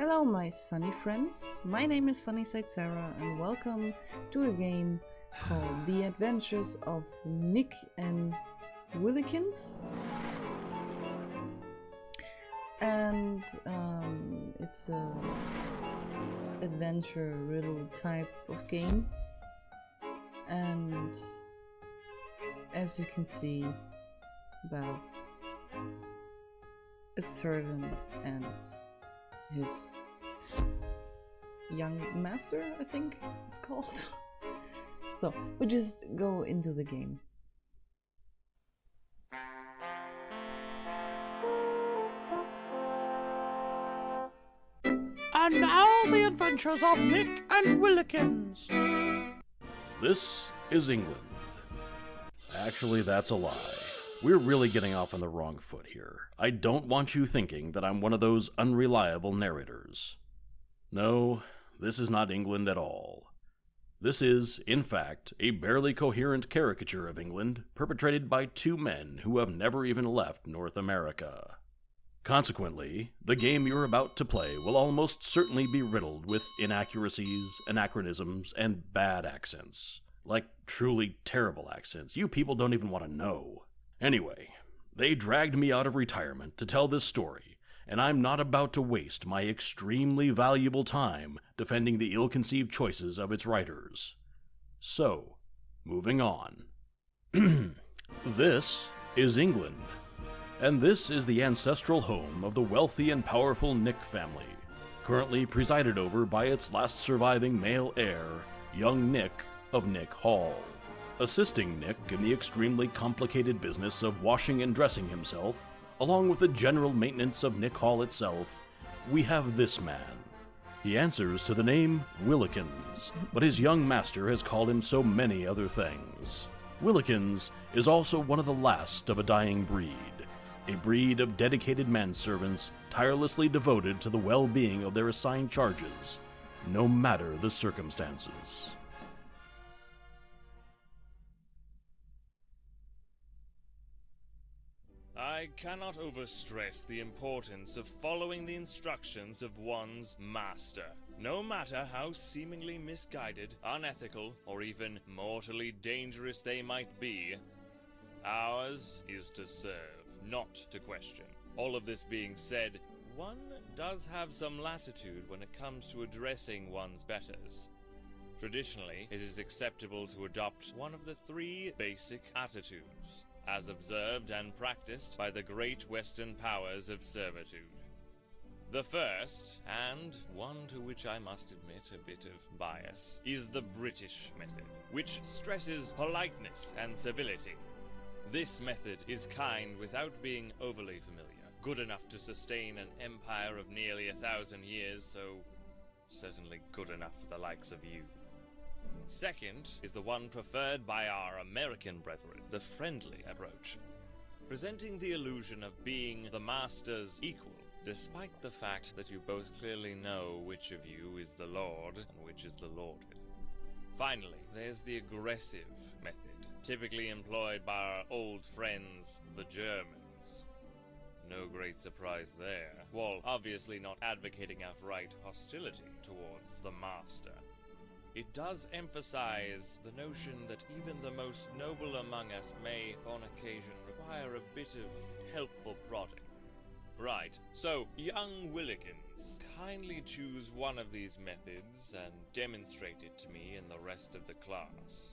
Hello my sunny friends, my name is Sunnyside Sarah and welcome to a game called The Adventures of Nick and Willikins. And it's a adventure riddle type of game, and as you can see, it's about a servant and his young master, I think it's called. So we just go into the game. And now the adventures of Nick and Willikins. This is England. Actually, that's a lie. We're really getting off on the wrong foot here. I don't want you thinking that I'm one of those unreliable narrators. No, this is not England at all. This is, in fact, a barely coherent caricature of England perpetrated by two men who have never even left North America. Consequently, the game you're about to play will almost certainly be riddled with inaccuracies, anachronisms, and bad accents. Like truly terrible accents you people don't even want to know. Anyway, they dragged me out of retirement to tell this story, and I'm not about to waste my extremely valuable time defending the ill-conceived choices of its writers. So, moving on. This is England, and this is the ancestral home of the wealthy and powerful Nick family, currently presided over by its last surviving male heir, young Nick of Nick Hall. Assisting Nick in the extremely complicated business of washing and dressing himself, along with the general maintenance of Nick Hall itself, we have this man. He answers to the name Willikins, but his young master has called him so many other things. Willikins is also one of the last of a dying breed, a breed of dedicated manservants tirelessly devoted to the well-being of their assigned charges, no matter the circumstances. I cannot overstress the importance of following the instructions of one's master. No matter how seemingly misguided, unethical, or even mortally dangerous they might be, ours is to serve, not to question. All of this being said, one does have some latitude when it comes to addressing one's betters. Traditionally, it is acceptable to adopt one of the three basic attitudes, as observed and practiced by the great Western powers of servitude. The first, and one to which I must admit a bit of bias, is the British method, which stresses politeness and civility. This method is kind without being overly familiar, good enough to sustain an empire of nearly 1,000 years, so certainly good enough for the likes of you. Second is the one preferred by our American brethren, the friendly approach, presenting the illusion of being the master's equal, despite the fact that you both clearly know which of you is the lord and which is the lorded. Finally, there's the aggressive method, typically employed by our old friends, the Germans. No great surprise there, while obviously not advocating outright hostility towards the master. It does emphasize the notion that even the most noble among us may, on occasion, require a bit of helpful prodding. Right, so, young Willikins, kindly choose one of these methods and demonstrate it to me and the rest of the class.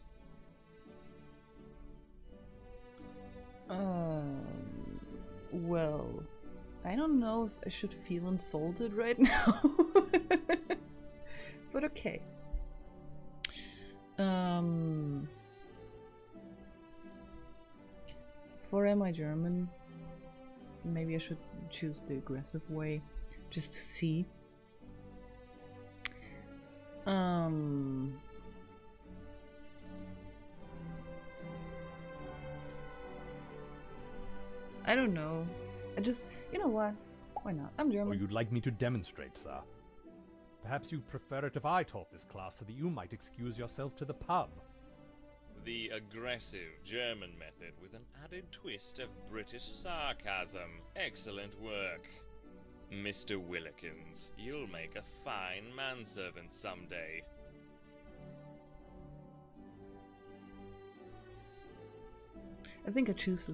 Well, I don't know if I should feel insulted right now. But okay. For am I German? Maybe I should choose the aggressive way, just to see. I don't know. You know what? Why not? I'm German. Or you'd like me to demonstrate, sir? Perhaps you'd prefer it if I taught this class so that you might excuse yourself to the pub. The aggressive German method with an added twist of British sarcasm. Excellent work. Mr. Willikins, you'll make a fine manservant someday. I think I chose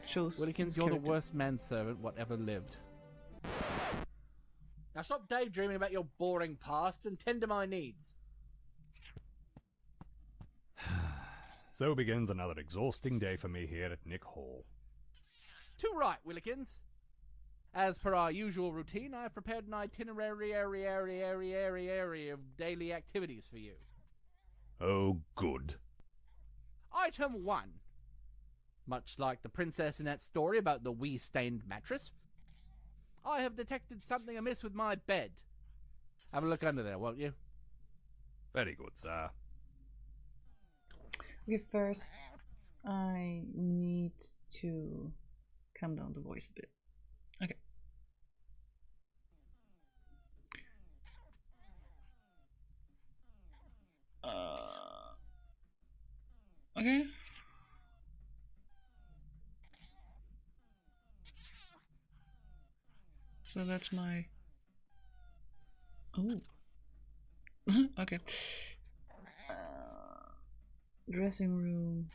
Willikins, this you're the character. worst manservant what ever lived. Now stop daydreaming about your boring past and tend to my needs. So begins another exhausting day for me here at Nick Hall. Too right, Willikins. As per our usual routine, I have prepared an itinerary of daily activities for you. Oh, good. Item 1. Much like the princess in that story about the wee-stained mattress, I have detected something amiss with my bed. Have a look under there, won't you? Very good, sir. Okay, first I need to calm down the voice a bit. Okay. Okay. So that's my... Oh. Okay. Dressing room.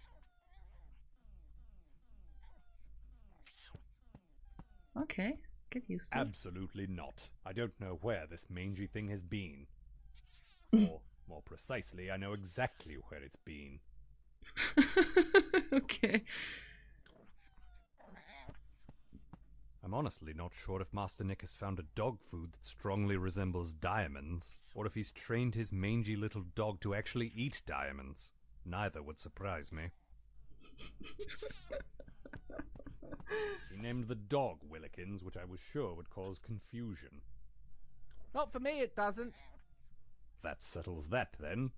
Okay, get used to it. Absolutely not. I don't know where this mangy thing has been. Or, more precisely, I know exactly where it's been. Okay. I'm honestly not sure if Master Nick has found a dog food that strongly resembles diamonds, or if he's trained his mangy little dog to actually eat diamonds. Neither would surprise me. He named the dog Willikins, which I was sure would cause confusion. Not for me, it doesn't. That settles that, then.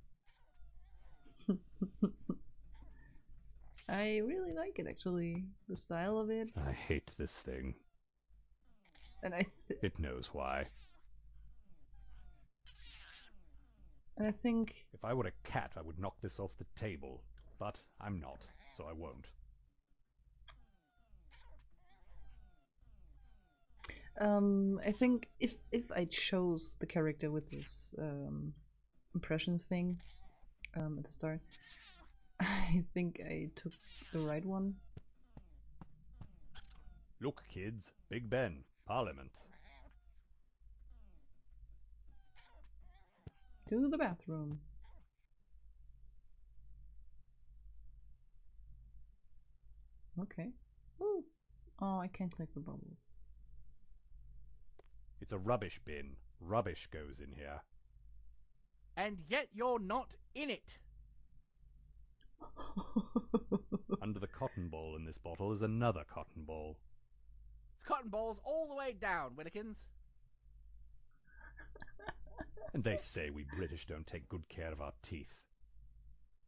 I really like it, actually. The style of it. I hate this thing. And It knows why. I think... If I were a cat, I would knock this off the table. But I'm not, so I won't. I think if I chose the character with this impressions thing at the start, I think I took the right one. Look, kids, Big Ben, Parliament. To the bathroom. Okay. Ooh. Oh, I can't click the bubbles. It's a rubbish bin. Rubbish goes in here. And yet you're not in it. Under the cotton ball in this bottle is another cotton ball. It's cotton balls all the way down, Willikins. And they say we British don't take good care of our teeth.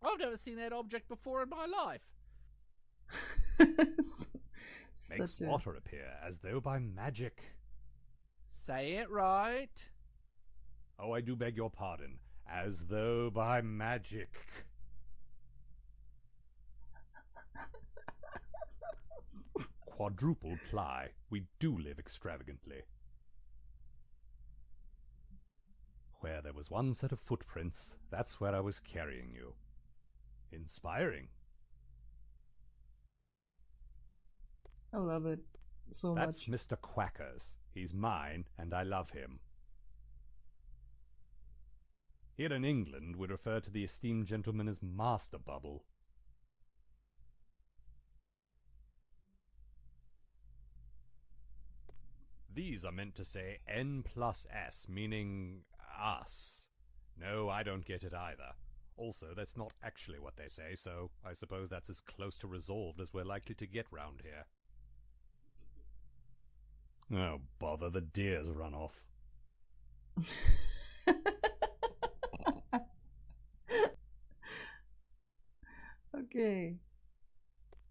I've never seen that object before in my life. Makes water appear as though by magic. Say it right. Oh, I do beg your pardon. As though by magic. Quadruple ply. We do live extravagantly. Where there was one set of footprints, that's where I was carrying you. Inspiring. I love it so That's much. Mr. Quacker's. He's mine, and I love him. Here in England, we refer to the esteemed gentleman as Master Bubble. These are meant to say N plus S, meaning us. No, I don't get it either. Also, that's not actually what they say, so I suppose that's as close to resolved as we're likely to get round here. Oh, bother, the deer's run off. Okay.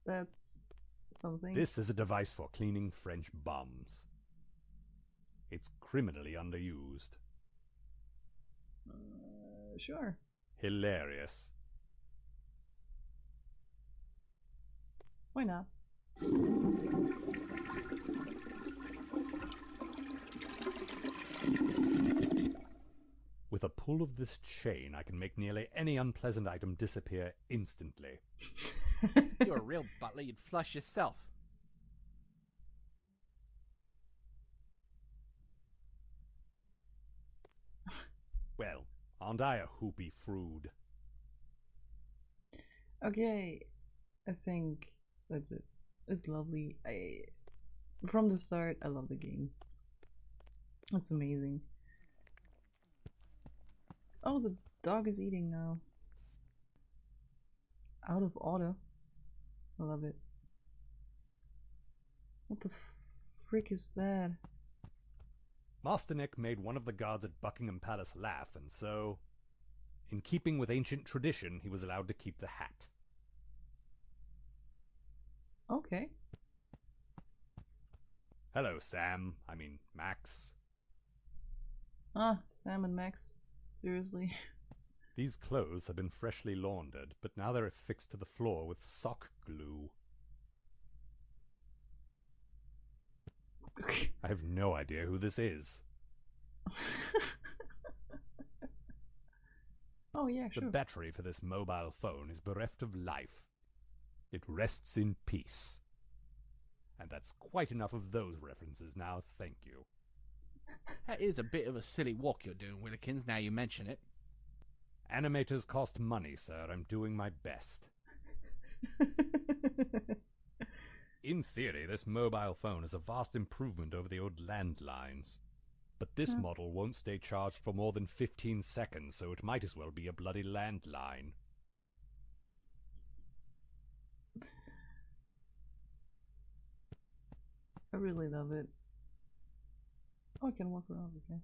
That's something. This is a device for cleaning French bums. It's criminally underused. Sure. Hilarious. Why not? With a pull of this chain, I can make nearly any unpleasant item disappear instantly. You're a real butler, you'd flush yourself. Well, aren't I a hoopy frood? Okay, I think that's it. It's lovely. From the start, I love the game. It's amazing. Oh, the dog is eating now. Out of order. I love it. What the frick is that? Master Nick made one of the guards at Buckingham Palace laugh, and so, in keeping with ancient tradition, he was allowed to keep the hat. Okay. Hello, Sam. I mean, Max. Ah, Sam and Max. Seriously. These clothes have been freshly laundered, but now they're affixed to the floor with sock glue. I have no idea who this is. Oh yeah, sure. The battery for this mobile phone is bereft of life. It rests in peace. And that's quite enough of those references now, thank you. That is a bit of a silly walk you're doing, Willikins, now you mention it. Animators cost money, sir. I'm doing my best. In theory, this mobile phone is a vast improvement over the old landlines. But this model won't stay charged for more than 15 seconds, so it might as well be a bloody landline. I really love it. Oh, I can walk around, okay.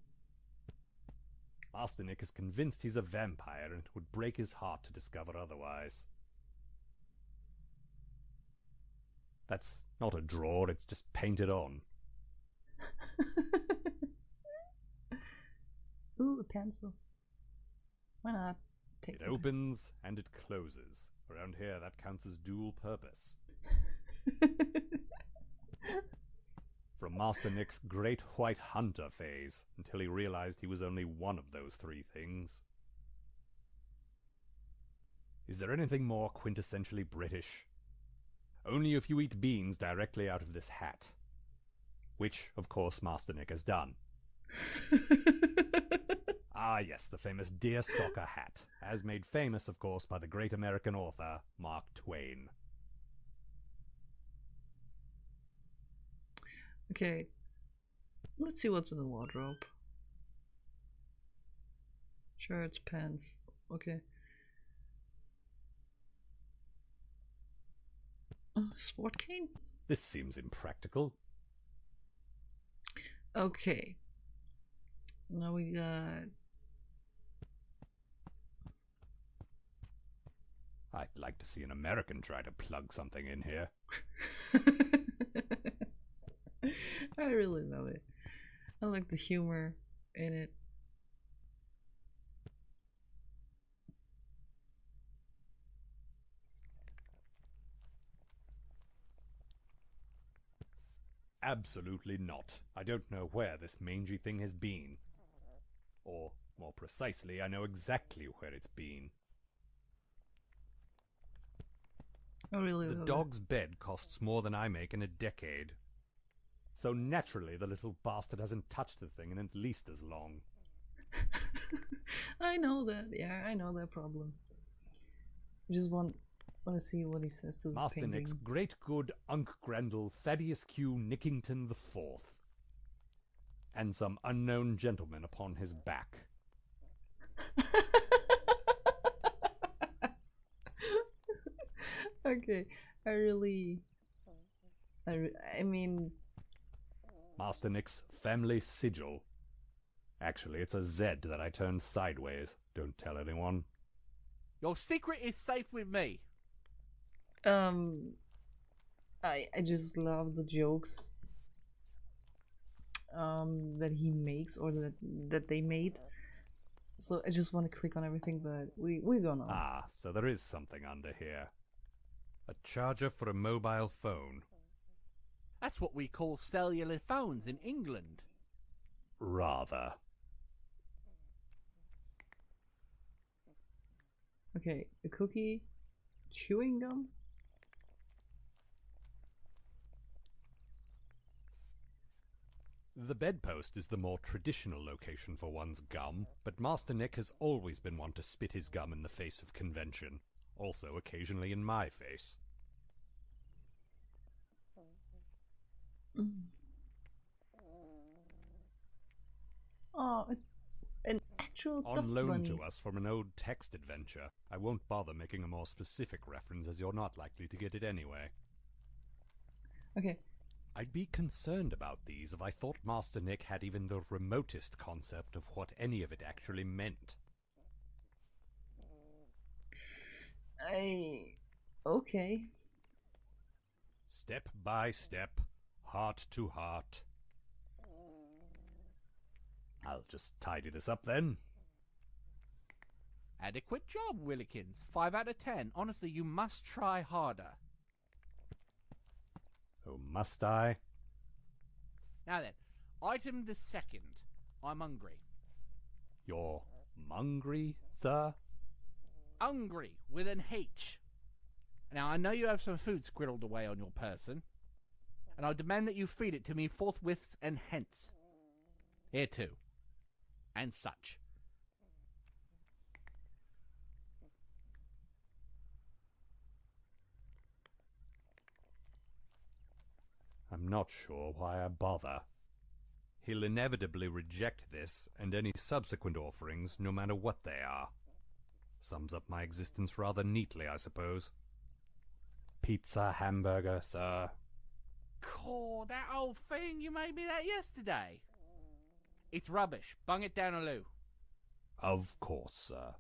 Master Nick is convinced he's a vampire, and it would break his heart to discover otherwise. That's not a drawer, it's just painted on. Ooh, a pencil. Why not? Take It opens and it closes. Around here, that counts as dual purpose. From Master Nick's great white hunter phase, until he realized he was only one of those three things. Is there anything more quintessentially British? Only if you eat beans directly out of this hat. Which, of course, Master Nick has done. Ah yes, the famous deerstalker hat, as made famous, of course, by the great American author, Mark Twain. Okay, let's see what's in the wardrobe. Shirts, pants, okay. Sport cane? This seems impractical. Okay. Now we got... I'd like to see an American try to plug something in here. I really love it. I like the humor in it. Absolutely not. I don't know where this mangy thing has been. Or, more precisely, I know exactly where it's been. I really The love dog's bed costs more than I make in a decade. So naturally the little bastard hasn't touched the thing in at least as long. it. I know that. Yeah, I know that problem. I just want to see what he says to this Master painting. Nick's great good Unc Grendel Thaddeus Q. Nickington IV. And some unknown gentleman upon his back. Okay, I mean... Master Nick's family sigil. Actually, it's a Z that I turned sideways. Don't tell anyone. Your secret is safe with me. I just love the jokes that he makes, or that they made. So I just want to click on everything, but we don't know. Ah, so there is something under here. A charger for a mobile phone. That's what we call cellular phones in England. Rather. Okay, a cookie, chewing gum. The bedpost is the more traditional location for one's gum, but Master Nick has always been one to spit his gum in the face of convention. Also occasionally in my face. Oh, an actual On dust loan bunny. to us from an old text adventure. I won't bother making a more specific reference as you're not likely to get it anyway. Okay. I'd be concerned about these if I thought Master Nick had even the remotest concept of what any of it actually meant. Okay. Step by step, heart to heart. I'll just tidy this up then. Adequate job, Willikins. 5 out of 10. Honestly, you must try harder. Oh, must I? Now then, item the second. I'm hungry. You're mungry, sir? Hungry, with an H. Now, I know you have some food scribbled away on your person, and I demand that you feed it to me forthwith and hence. Here too. And such. I'm not sure why I bother. He'll inevitably reject this and any subsequent offerings, no matter what they are. Sums up my existence rather neatly, I suppose. Pizza, hamburger, sir. Cool, that old thing, you made me that yesterday. It's rubbish. Bung it down a loo. Of course, sir.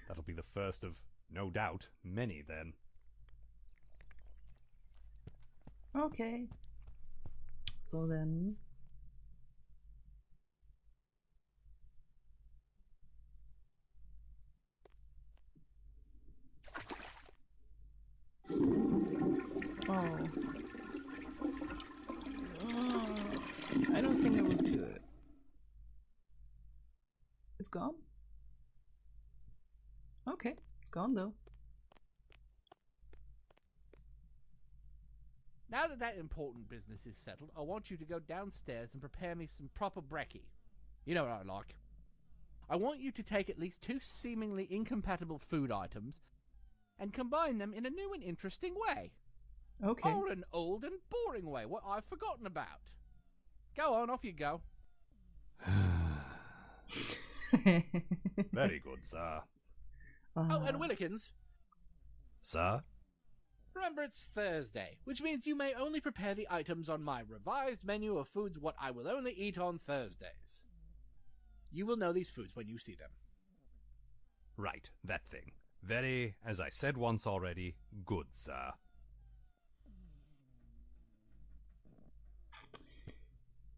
That'll be the first of, no doubt, many then. Okay. So then... Oh. I don't think it was good. It's gone? Okay, it's gone though. Now that that important business is settled, I want you to go downstairs and prepare me some proper brekkie. You know what I like. I want you to take at least 2 seemingly incompatible food items and combine them in a new and interesting way. Okay. Or an old and boring way, what I've forgotten about. Go on, off you go. Very good, sir. Oh, and Willikins, Sir? remember it's Thursday, which means you may only prepare the items on my revised menu of foods what I will only eat on Thursdays. You will know these foods when you see them. Right, that thing. Very, as I said once already, good, sir.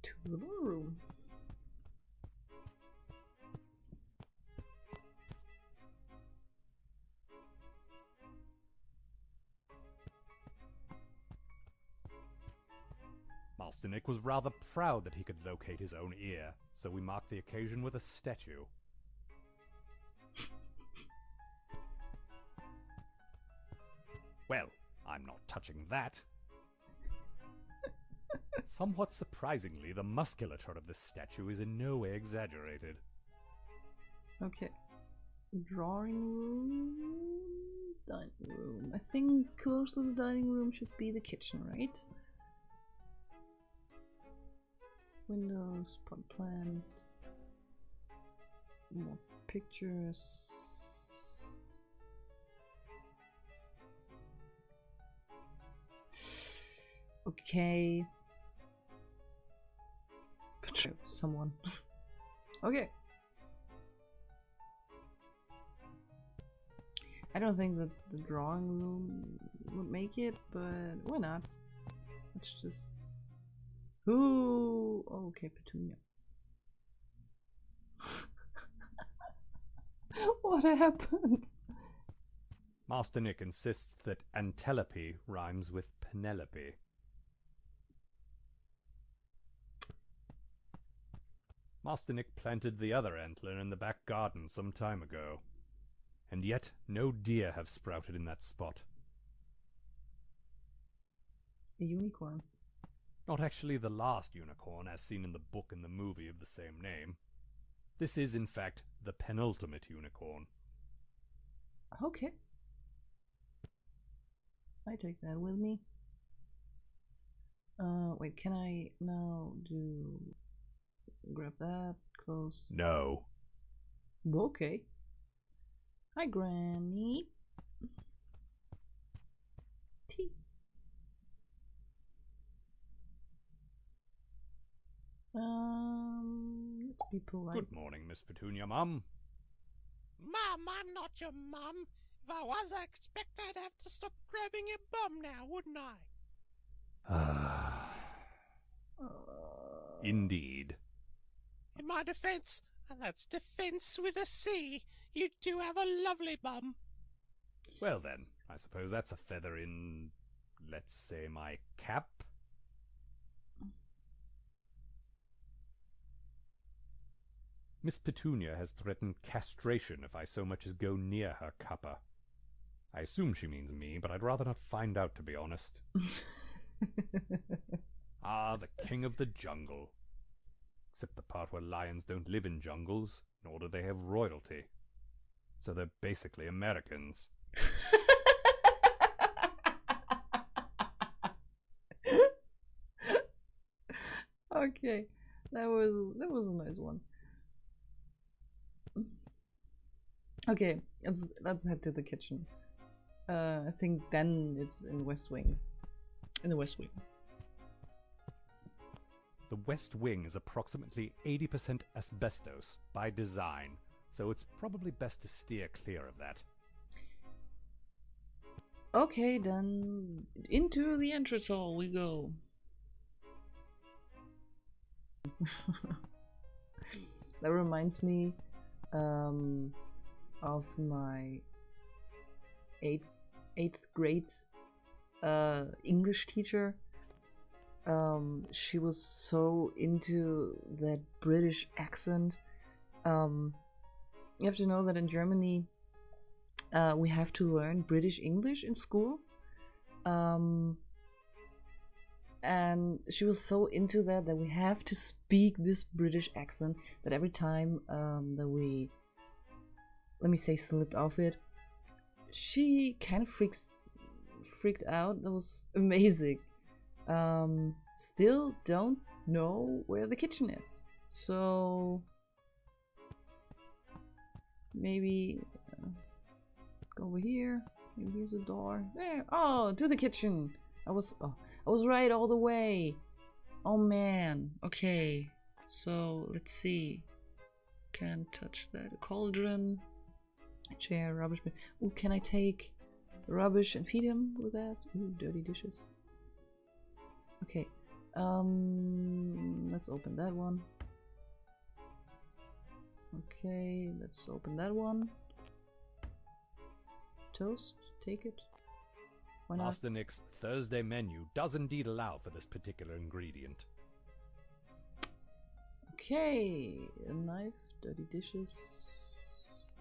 To the ballroom. Master Nick was rather proud that he could locate his own ear, so we marked the occasion with a statue. Well, I'm not touching that. Somewhat surprisingly, the musculature of this statue is in no way exaggerated. Okay. Drawing room, dining room. I think close to the dining room should be the kitchen, right? Windows, pot plant, more pictures. Okay. Portray someone. Okay. I don't think that the drawing room would make it, but why not? Let's just... Ooh! Oh, okay, Petunia. What happened? Master Nick insists that Antelope rhymes with Penelope. Master Nick planted the other antler in the back garden some time ago. and yet no deer have sprouted in that spot. A unicorn. Not actually the last unicorn as seen in the book and the movie of the same name. This is, in fact, the penultimate unicorn. Okay. I take that with me. Wait, can I now grab that, close? No. Okay. Hi, Granny. Tea. Let's be polite. Good morning, Miss Petunia, Mum. Mum, I'm not your mum. If I was, I expect I'd have to stop grabbing your bum now, wouldn't I? Indeed. In my defense, and that's defense with a C, you do have a lovely bum. Well then, I suppose that's a feather in, let's say, my cap? Miss Petunia has threatened castration if I so much as go near her cuppa. I assume she means me, but I'd rather not find out, to be honest. Ah, the king of the jungle. Except the part where lions don't live in jungles, nor do they have royalty. So they're basically Americans. Okay, that was a nice one. Okay, let's head to the kitchen. I think then it's in West Wing. In the West Wing. The West Wing is approximately 80% asbestos by design, so it's probably best to steer clear of that. Okay, then into the entrance hall we go. That reminds me of my eighth grade English teacher. She was so into that British accent. You have to know that in Germany we have to learn British English in school. And she was so into that we have to speak this British accent, that every time that we, let me say, slipped off it, she kind of freaked out. That was amazing. Still don't know where the kitchen is, so maybe go over here. Maybe here's a door there. Oh, to the kitchen. I was right all the way. Oh man. Okay, so let's see. Can't touch that. A cauldron, a chair, rubbish bin. Ooh, can I take rubbish and feed him with that? Ooh, dirty dishes. Okay, let's open that one. Okay, let's open that one. Toast, take it. Why not? Master Nick's Thursday menu does indeed allow for this particular ingredient. Okay, a knife, dirty dishes.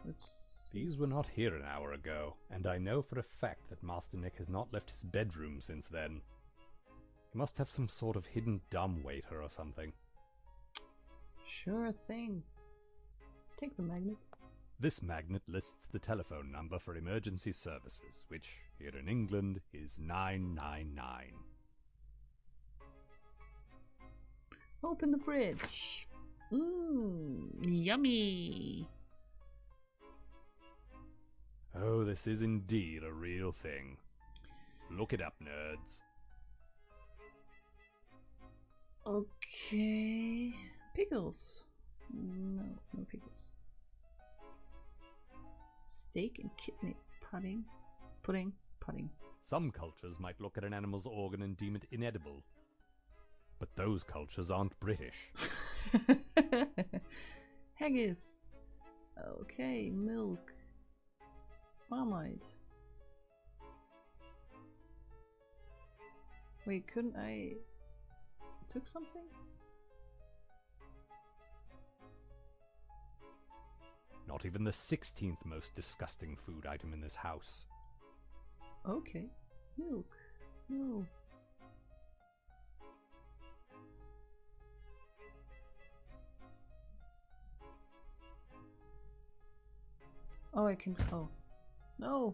Let's see. These were not here an hour ago, and I know for a fact that Master Nick has not left his bedroom since then. He must have some sort of hidden dumbwaiter or something. Sure thing. Take the magnet. This magnet lists the telephone number for emergency services, which, here in England, is 999. Open the fridge. Mmm, yummy. Oh, this is indeed a real thing. Look it up, nerds. Okay. Pickles. No, no pickles. Steak and kidney pudding. Pudding. Some cultures might look at an animal's organ and deem it inedible. But those cultures aren't British. Haggis. Okay, milk. Marmite. Wait, couldn't I... took something? Not even the 16th most disgusting food item in this house. Okay. Milk. No. Oh, I can. Oh. No!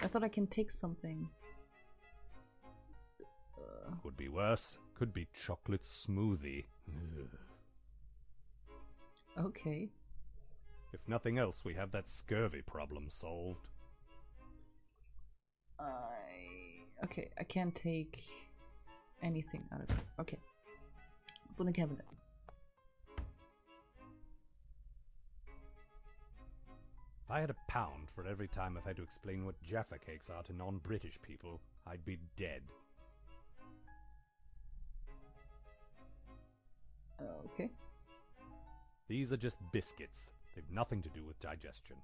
I thought I can take something. Could be worse. Could be chocolate smoothie. Ugh. Okay. If nothing else, we have that scurvy problem solved. Okay, I can't take anything out of it. Okay. What's in the cabinet? If I had a pound for every time I've had to explain what Jaffa cakes are to non-British people, I'd be dead. Okay. These are just biscuits. They've nothing to do with digestion.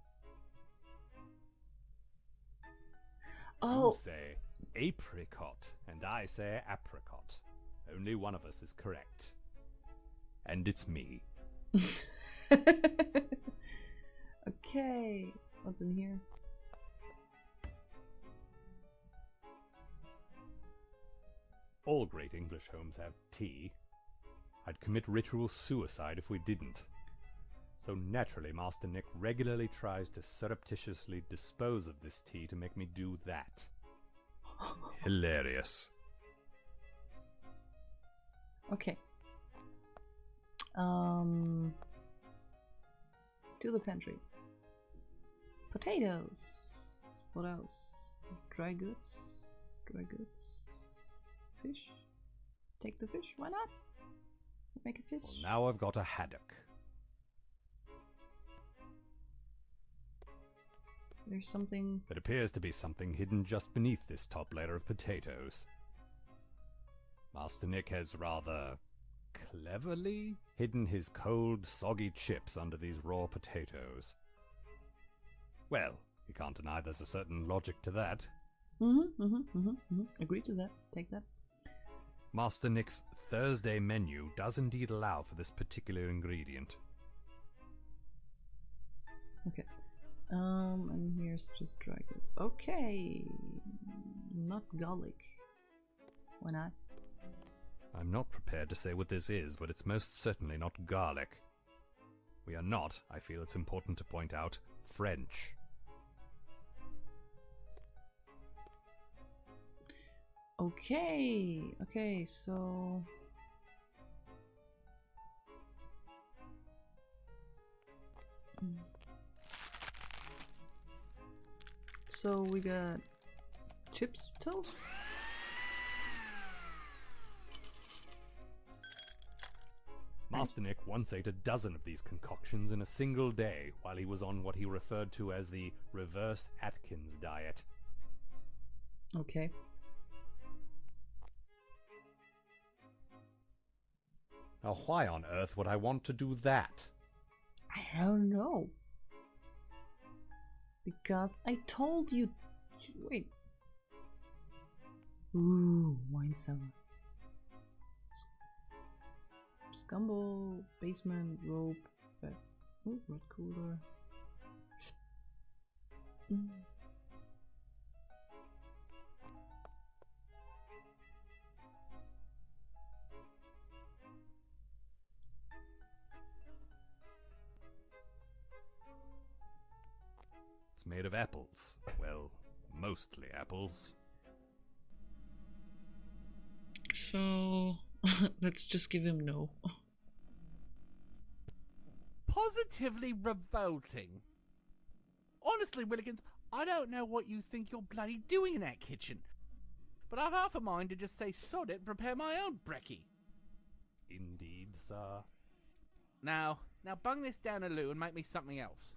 Oh! You say apricot, and I say apricot. Only one of us is correct. And it's me. Okay. What's in here? All great English homes have tea. I'd commit ritual suicide if we didn't. So naturally, Master Nick regularly tries to surreptitiously dispose of this tea to make me do that. Hilarious. Okay. To the pantry. Potatoes. What else? Dry goods. Dry goods. Fish. Take the fish. Why not? Make a fish. Well, now I've got a haddock. There's something. There appears to be something hidden just beneath this top layer of potatoes. Master Nick has rather cleverly hidden his cold, soggy chips under these raw potatoes. Well, you can't deny there's a certain logic to that. Agree to that. Take that. Master Nick's Thursday menu does indeed allow for this particular ingredient. Okay. And here's just dry goods. Okay. Not garlic. Why not? I'm not prepared to say what this is, but it's most certainly not garlic. We are not, I feel it's important to point out, French. Okay. Okay, so... So we got chips toast? Master Nick once ate a dozen of these concoctions in a single day while he was on what he referred to as the reverse Atkins diet. Okay. Now why on earth would I want to do that? I don't know. Because I told you. Wait. Ooh, wine cellar. Scumble, basement, rope, bed. Ooh, red cooler. It's made of apples. Well, mostly apples. So, let's just give him no. Positively revolting. Honestly, Willikins, I don't know what you think you're bloody doing in that kitchen, but I've half a mind to just say sod it and prepare my own brekkie. Indeed, sir. Now bung this down a loo and make me something else.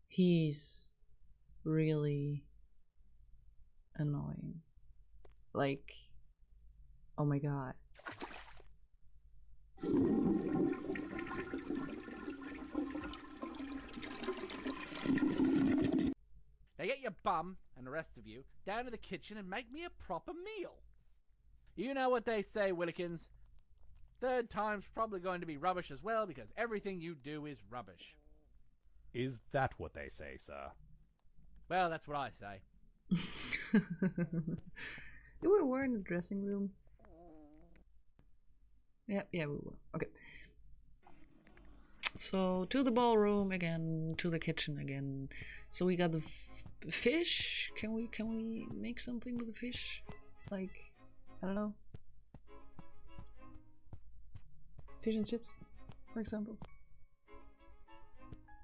He's really annoying. Like, oh my god. Now get your bum, and the rest of you, down to the kitchen and make me a proper meal. You know what they say, Willikins. Third time's probably going to be rubbish as well, because everything you do is rubbish. Is that what they say, sir? Well, that's what I say. We were in the dressing room. Yeah, we were. Okay. So, to the ballroom again, to the kitchen again. So we got the fish. Can we make something with the fish? Like, I don't know. Fish and chips, for example.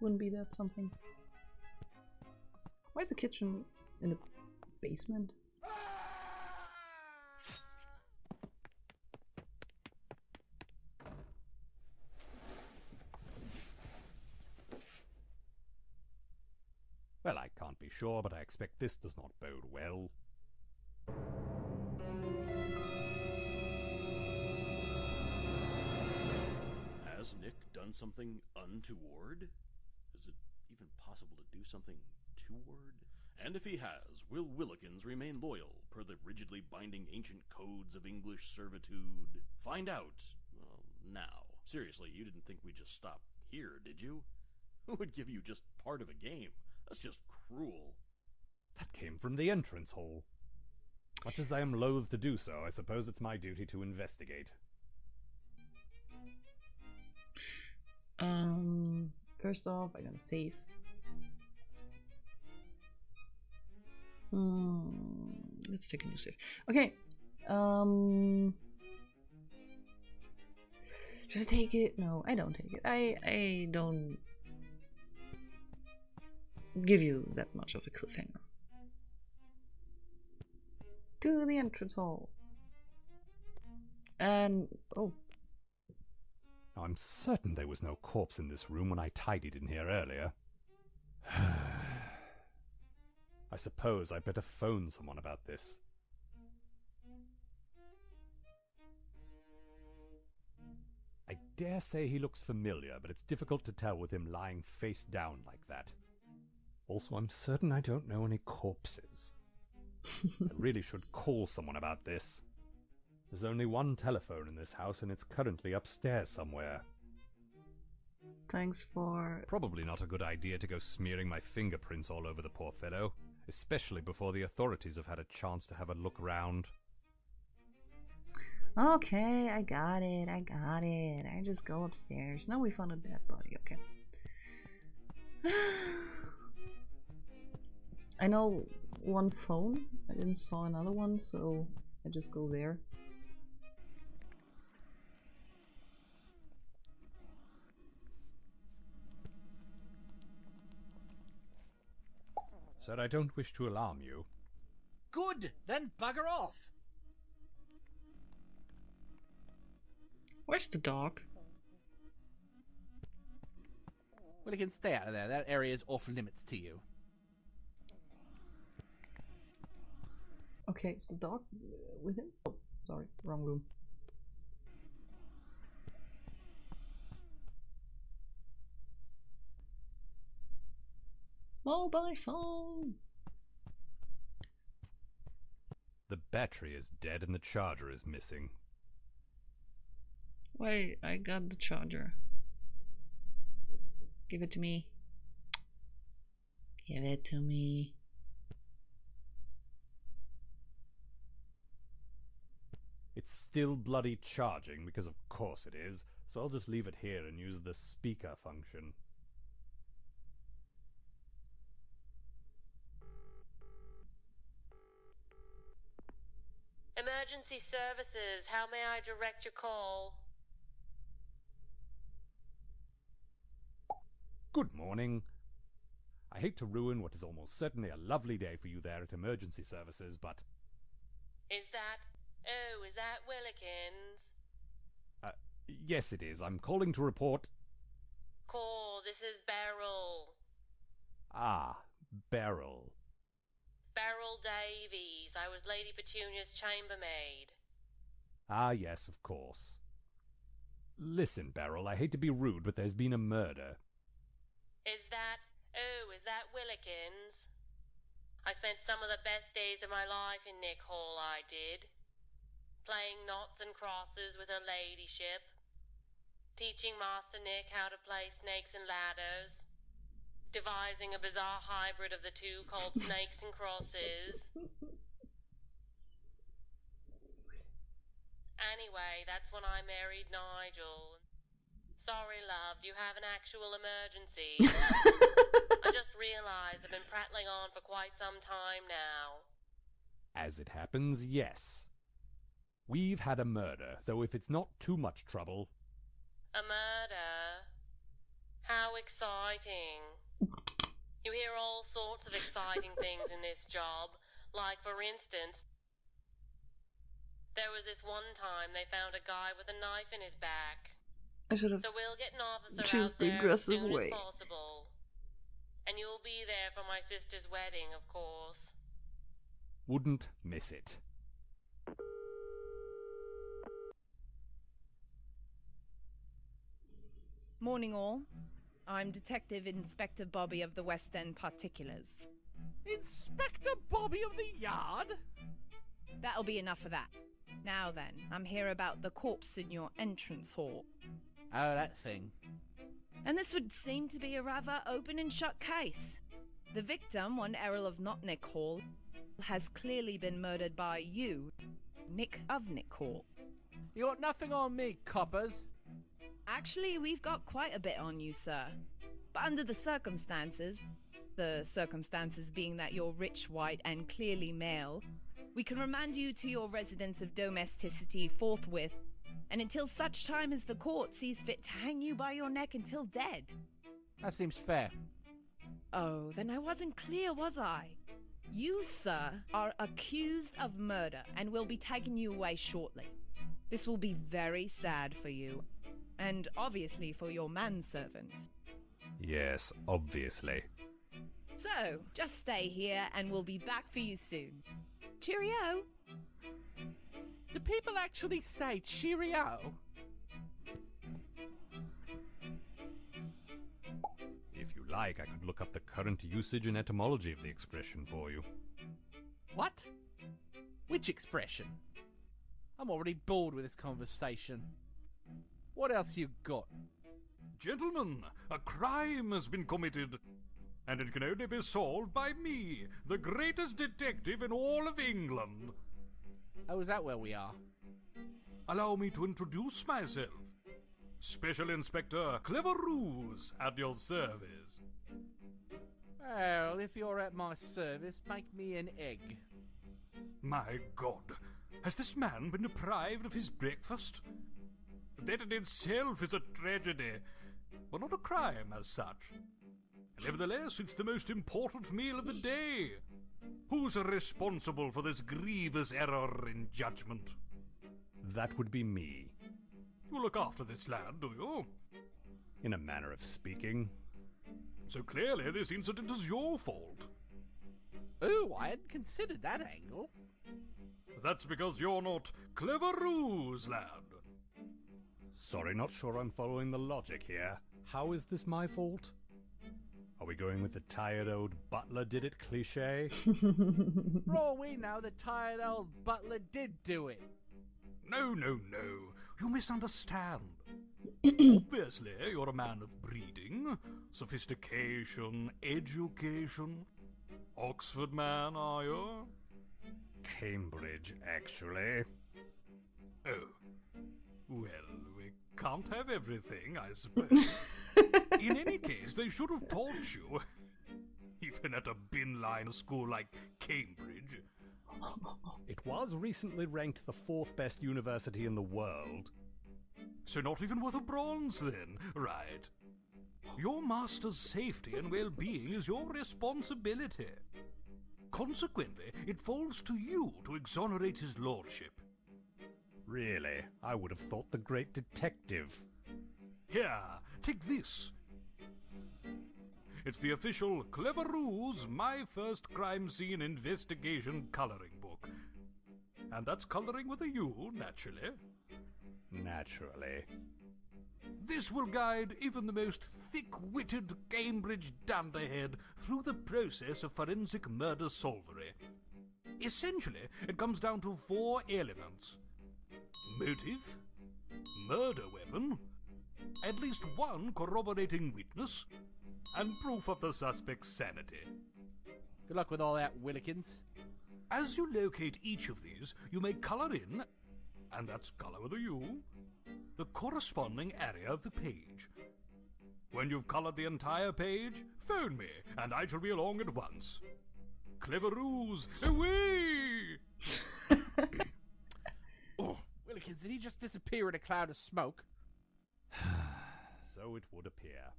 Wouldn't be that something? Why is the kitchen in the basement? Well, I can't be sure, but I expect this does not bode well. Has Nick done something untoward? Is it even possible to do something toward? And if he has, will Willikins remain loyal per the rigidly binding ancient codes of English servitude? Find out, well, now. Seriously, you didn't think we'd just stop here, did you? Who would give you just part of a game? That's just cruel. That came from the entrance hall. Much as I am loath to do so, I suppose it's my duty to investigate. First off, I'm gonna save. Let's take a new save. Okay. Should I take it? No, I don't take it. I don't give you that much of a cliffhanger. To the entrance hall. And oh. I'm certain there was no corpse in this room when I tidied in here earlier. I suppose I'd better phone someone about this. I dare say he looks familiar, but it's difficult to tell with him lying face down like that. Also, I'm certain I don't know any corpses. I really should call someone about this. There's only one telephone in this house, and it's currently upstairs somewhere. Thanks for... Probably not a good idea to go smearing my fingerprints all over the poor fellow, especially before the authorities have had a chance to have a look round. Okay, I got it. I just go upstairs. Now we found a dead body, okay. I know one phone. I didn't saw another one, so I just go there. Sir, I don't wish to alarm you. Good! Then bugger off! Where's the dog? Well, you can stay out of there. That area is off limits to you. Okay, is the dog with him? Oh, sorry, wrong room. Mobile phone! The battery is dead and the charger is missing. Wait, I got the charger. Give it to me. Give it to me. It's still bloody charging, because of course it is, so I'll just leave it here and use the speaker function. Emergency services, how may I direct your call? Good morning. I hate to ruin what is almost certainly a lovely day for you there at emergency services, but... Is that Willikins? Yes it is. I'm calling to report... Call, this is Beryl. Ah, Beryl. Beryl Davies. I was Lady Petunia's chambermaid. Ah, yes, of course. Listen, Beryl, I hate to be rude, but there's been a murder. Is that Willikins? I spent some of the best days of my life in Nick Hall, I did. Playing knots and crosses with her ladyship. teaching Master Nick how to play snakes and ladders, devising a bizarre hybrid of the two called Snakes and Crosses. Anyway, that's when I married Nigel. Sorry, love, do you have an actual emergency? I just realized I've been prattling on for quite some time now. As it happens, yes. We've had a murder, so if it's not too much trouble... A murder? How exciting. You hear all sorts of exciting things in this job. Like, for instance, there was this one time they found a guy with a knife in his back. I should have So we'll get an officer choose out the there as aggressive soon way. as possible. And you'll be there for my sister's wedding, of course. Wouldn't miss it. Morning all. I'm Detective Inspector Bobby of the West End Particulars. Inspector Bobby of the Yard? That'll be enough of that. Now then, I'm here about the corpse in your entrance hall. Oh, that thing. And this would seem to be a rather open and shut case. The victim, one Errol of Notnick Hall, has clearly been murdered by you, Nick of Nick Hall. You got nothing on me, coppers. Actually, we've got quite a bit on you, sir. But under the circumstances being that you're rich, white, and clearly male, we can remand you to your residence of domesticity forthwith, and until such time as the court sees fit to hang you by your neck until dead. That seems fair. Oh, then I wasn't clear, was I? You, sir, are accused of murder and will be taking you away shortly. This will be very sad for you. And obviously for your manservant. Yes, obviously. So, just stay here and we'll be back for you soon. Cheerio! Do people actually say Cheerio? If you like, I could look up the current usage and etymology of the expression for you. What? Which expression? I'm already bored with this conversation. What else you got? Gentlemen, a crime has been committed, and it can only be solved by me, the greatest detective in all of England. Oh, is that where we are? Allow me to introduce myself. Special Inspector Clever Ruse at your service. Well, if you're at my service, make me an egg. My God, has this man been deprived of his breakfast? That in itself is a tragedy, but not a crime as such. Nevertheless, it's the most important meal of the day. Who's responsible for this grievous error in judgment? That would be me. You look after this lad, do you? In a manner of speaking. So clearly this incident is your fault. Ooh, I hadn't considered that angle. That's because you're not Clever Ruse, lad. Sorry, not sure I'm following the logic here. How is this my fault? Are we going with the tired old butler did it cliché? For all we know, the tired old butler did do it. No. You misunderstand. Obviously, you're a man of breeding, sophistication, education. Oxford man, are you? Cambridge, actually. Oh. Well, we can't have everything, I suppose. In any case, they should have taught you. Even at a bin-line school like Cambridge. It was recently ranked the 4th best university in the world. So not even worth a bronze, then, right? Your master's safety and well-being is your responsibility. Consequently, it falls to you to exonerate his lordship. Really? I would have thought the great detective. Here, take this. It's the official Clever Ruse My First Crime Scene Investigation coloring book. And that's coloring with a U, naturally. Naturally. This will guide even the most thick-witted Cambridge dunderhead through the process of forensic murder solvery. Essentially, it comes down to 4 elements. Motive, murder weapon, at least one corroborating witness, and proof of the suspect's sanity. Good luck with all that, Willikins. As you locate each of these, you may colour in, and that's colour with a U, the corresponding area of the page. When you've coloured the entire page, phone me, and I shall be along at once. Clever ruse, away! Oh, Willikins, did he just disappear in a cloud of smoke? So it would appear.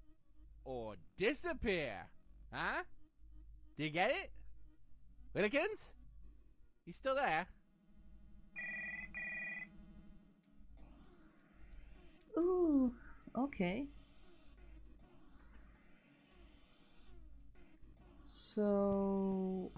Or disappear? Huh? Do you get it? Willikins? You still there? Ooh, okay. So,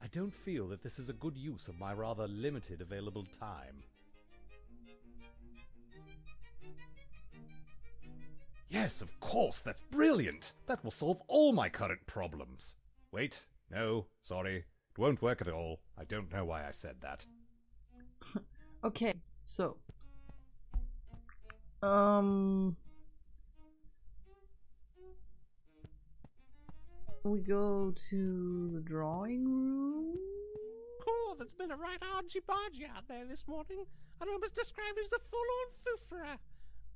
I don't feel that this is a good use of my rather limited available time. Yes, of course, that's brilliant! That will solve all my current problems. Wait, no, sorry, it won't work at all. I don't know why I said that. okay, so, we go to the drawing room. Cool, there's been a right argy-bargy out there this morning, and I was described as a full-on foofera.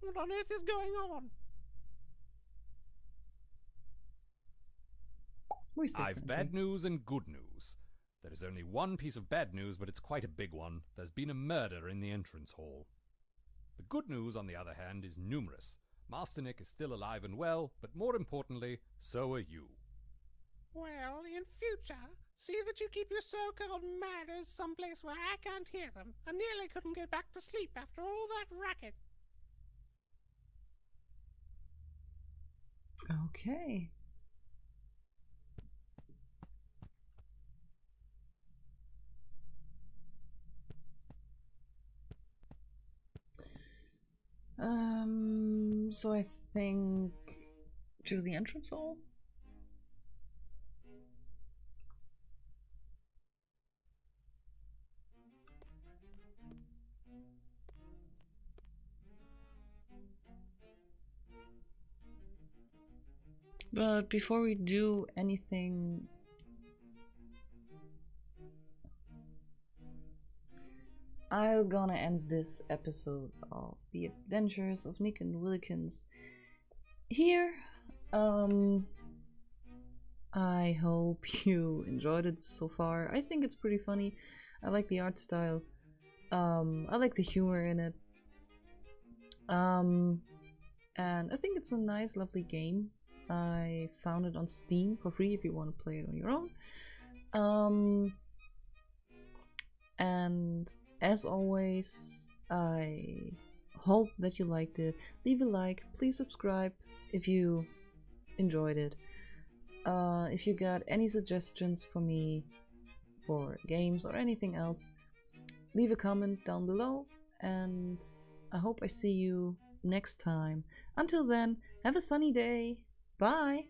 What on earth is going on? I've bad news and good news. There is only one piece of bad news, but it's quite a big one. There's been a murder in the entrance hall. The good news, on the other hand, is numerous. Master Nick is still alive and well, but more importantly, so are you. Well, in future, see that you keep your so-called manners someplace where I can't hear them. I nearly couldn't get back to sleep after all that racket. Okay. So I think to the entrance hall? But before we do anything, I'm gonna end this episode of The Adventures of Nick and Willikins here. I hope you enjoyed it so far. I think it's pretty funny. I like the art style. I like the humor in it. And I think it's a nice, lovely game. I found it on Steam for free if you want to play it on your own. And as always, I hope that you liked it. Leave a like, please subscribe if you enjoyed it. If you got any suggestions for me for games or anything else, leave a comment down below, and I hope I see you next time. Until then, have a sunny day. Bye!